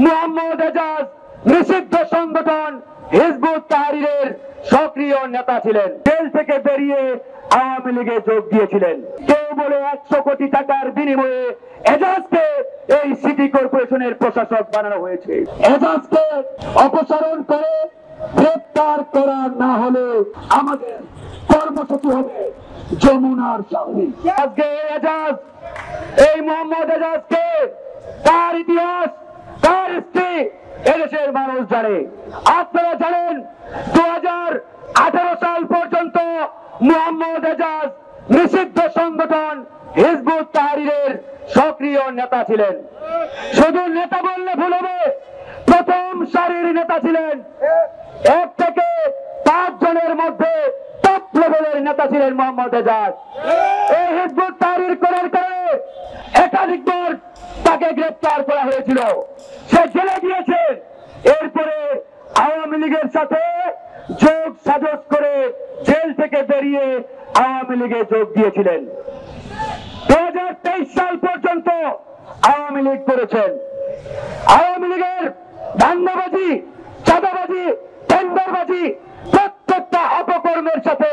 মোহাম্মদ এজাজ নিষিদ্ধ সংগঠন হিজবুত তাহরীরের সক্রিয় নেতা ছিলেন। জেল থেকে বেরিয়ে আওয়ামী লীগে যোগ দিয়েছিলেন। কেউ বলে 100 কোটি টাকার বিনিময়ে এজাজকে এই সিটি কর্পোরেশনের প্রশাসক বানানো হয়েছে। এজাজকে অপসারণ করে গ্রেপ্তার করা না হলে আমাদের কর্মসূচি হবে যমুনার সামনে। আজকে এজাজ, এই মোহাম্মদ এজাজকে, তার ইতিহাস, তার হিস্ট্রি এদেশের মানুষ জানে। আপনারা জানেন 2018 সাল পর্যন্ত মোহাম্মদ এজাজ নিষিদ্ধ সংগঠন হিজবুত তাহরীরের সক্রিয় নেতা ছিলেন। শুধু নেতা বললে ভুল হবে, প্রথম সারির নেতা ছিলেন। 1 থেকে 5 জনের মধ্যে টপ লেভেলের নেতা ছিলেন মোহাম্মদ এজাজ। এই হিজবুত তাহরীর করার কারণে একাধিকবার তাকে গ্রেপ্তার করা হয়েছিল, সে জেলে গিয়েছে। এরপরে আওয়ামী লীগের সাথে যোগ সাজস করে জেল থেকে বেরিয়ে আওয়ামী লীগে যোগ দিয়েছিলেন। 2023 সাল পর্যন্ত আওয়ামী লীগ করেছেন। আওয়ামী লীগের ধান্দাবাজি, চাঁদাবাজি, টেন্ডারবাজি প্রত্যেকটা অপকর্মের সাথে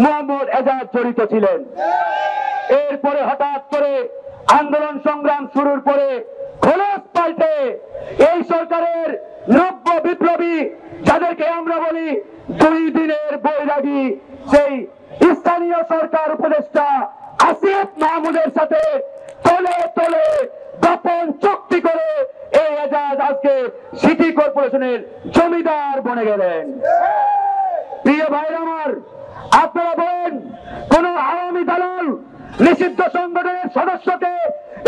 মোহাম্মদ এজাজ জড়িত ছিলেন। এরপরে হঠাৎ করে আন্দোলন সংগ্রাম শুরুর পরে খোলস পাল্টে এই সরকারের নব্য বিপ্লবী, যাদেরকে আমরা বলি 2 দিনের বৈরাগী, সেই স্থানীয় সরকার উপদেষ্টা আসিফ মাহমুদের সাথে তলে তলে গোপন চুক্তি করে এই এজাজ আজকে সিটি কর্পোরেশনের জমিদার বনে গেলেন। প্রিয় ভাইরা আমার, আপনারা বলেন কোন আওয়ামী দালাল নিষিদ্ধ সংগঠনের সদস্যকে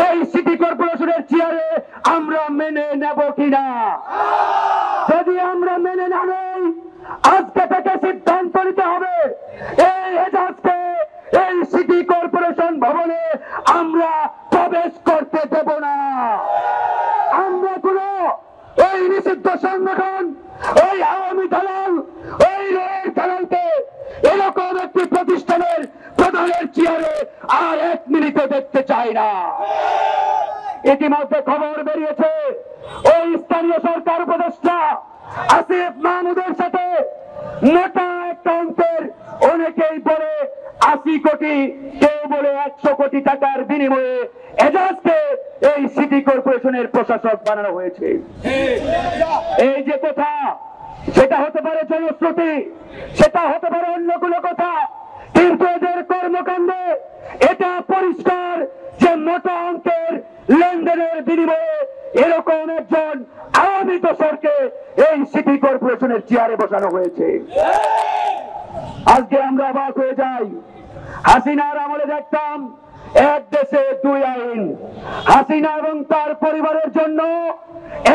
এই সিটি কর্পোরেশনের চেয়ারে আমরা মেনে নেব কিনা? যদি আমরা মেনে না নেই, আজকে থেকে সিদ্ধান্ত নিতে হবে এই এজাজকে এই সিটি কর্পোরেশন ভবনে আমরা প্রবেশ করতে দেব না। আমরা কোন এই নিষিদ্ধ সংগঠন, ওই আওয়ামী দালাল, ওই রয়ের দালালকে এরকম একটি প্রতিষ্ঠানের প্রধানের চেয়ারে আর 1 মিনিটে দেখতে চাই না। ইতিমধ্যে খবর বেরিয়েছে ওই স্থানীয় সরকার উপদেষ্টা আসিফ মাহমুদের সাথে মোটা একটা অঙ্কের, অনেকেই বলে 80 কোটি, কেউ বলে 100 কোটি টাকার বিনিময়ে এজাজকে এই সিটি কর্পোরেশনের প্রশাসক বানানো হয়েছে। এই যে কথা, সেটা হতে পারে জনশ্রুতি, সেটা হতে পারে অন্য কোনো কথা, কিন্তু এদের কর্মকাণ্ডে এটা পরিষ্কার যে মোটা অঙ্কের লেনদেনের বিনিময়ে এরকম একজন আওয়ামী দোসরকে এই সিটি কর্পোরেশনের চেয়ারে বসানো হয়েছে। আজকে আমরা অবাক হয়ে যাই। হাসিনার আমলে দেখতাম 1 দেশে 2 আইন, হাসিনা এবং তার পরিবারের জন্য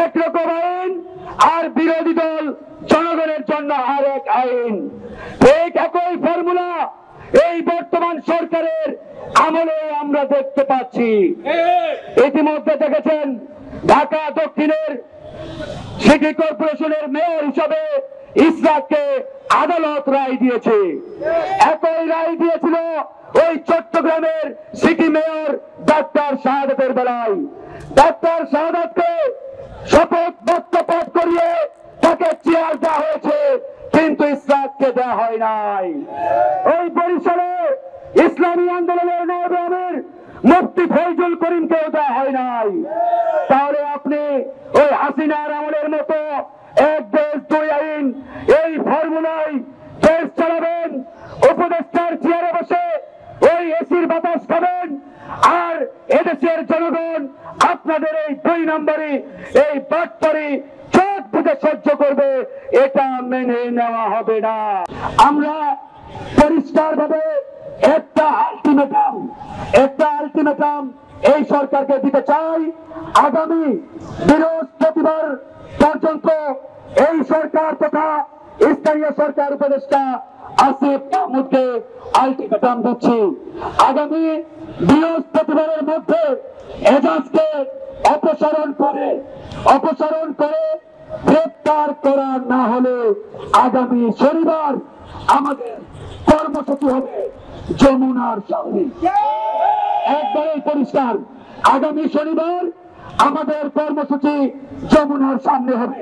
1 রকম আইন, আর বিরোধী দল জনগণের জন্য আরেক আইন। ঠিক একই ফর্মুলা এই বর্তমান সরকারের আমলে আমরা দেখতে পাচ্ছি। ইতিমধ্যে দেখেছেন ঢাকা দক্ষিণের সিটি কর্পোরেশনের মেয়র হিসাবে ইসরাককে আদালত রায় দিয়েছে। একই রায় দিয়েছিল ওই চট্টগ্রামের সিটি মেয়র ডাক্তার শাহাদাতের বেলায়। ডাক্তার শাহাদাতকে শপথ বাক্য পাঠ করিয়ে তাকে চেয়ার দেওয়া হয়েছে, কিন্তু ইসরাককে দেওয়া হয় নাই। ওই বরিশালে ইসলামী আন্দোলনের নায়েব আমির মুফতি ফয়জুল করিমকেও দেওয়া হয় নাই। তাহলে আপনি ওই হাসিনার আমলের মতো 1 দেশ 2 আইন এই ফর্মুলায় দেশ চালাবেন, উপদেষ্টার চেয়ারে বসে ওই এসির বাতাস খাবেন, আর এদেশের জনগণ আপনাদের এই 2 নম্বরই এই বাটপারি চোখ বুঝে সহ্য করবে, এটা মেনে নেওয়া হবে না। আমরা পরিষ্কার ভাবে একটা আলটিমেটাম এই সরকারকে দিতে চাই। আগামী বৃহস্পতিবার পর্যন্ত এই সরকার তথা স্থানীয় সরকার উপদেষ্টা আসিফ মাহমুদকে আলটিমেটাম দিচ্ছি, আগামী বৃহস্পতিবারের মধ্যে এজাজকে অপসারণ করে গ্রেপ্তার করা না হলে আগামী শনিবার আমাদের কর্মসূচি হবে যমুনার সামনে। একবারে পরিষ্কার, আগামী শনিবার আমাদের কর্মসূচি যমুনার সামনে হবে।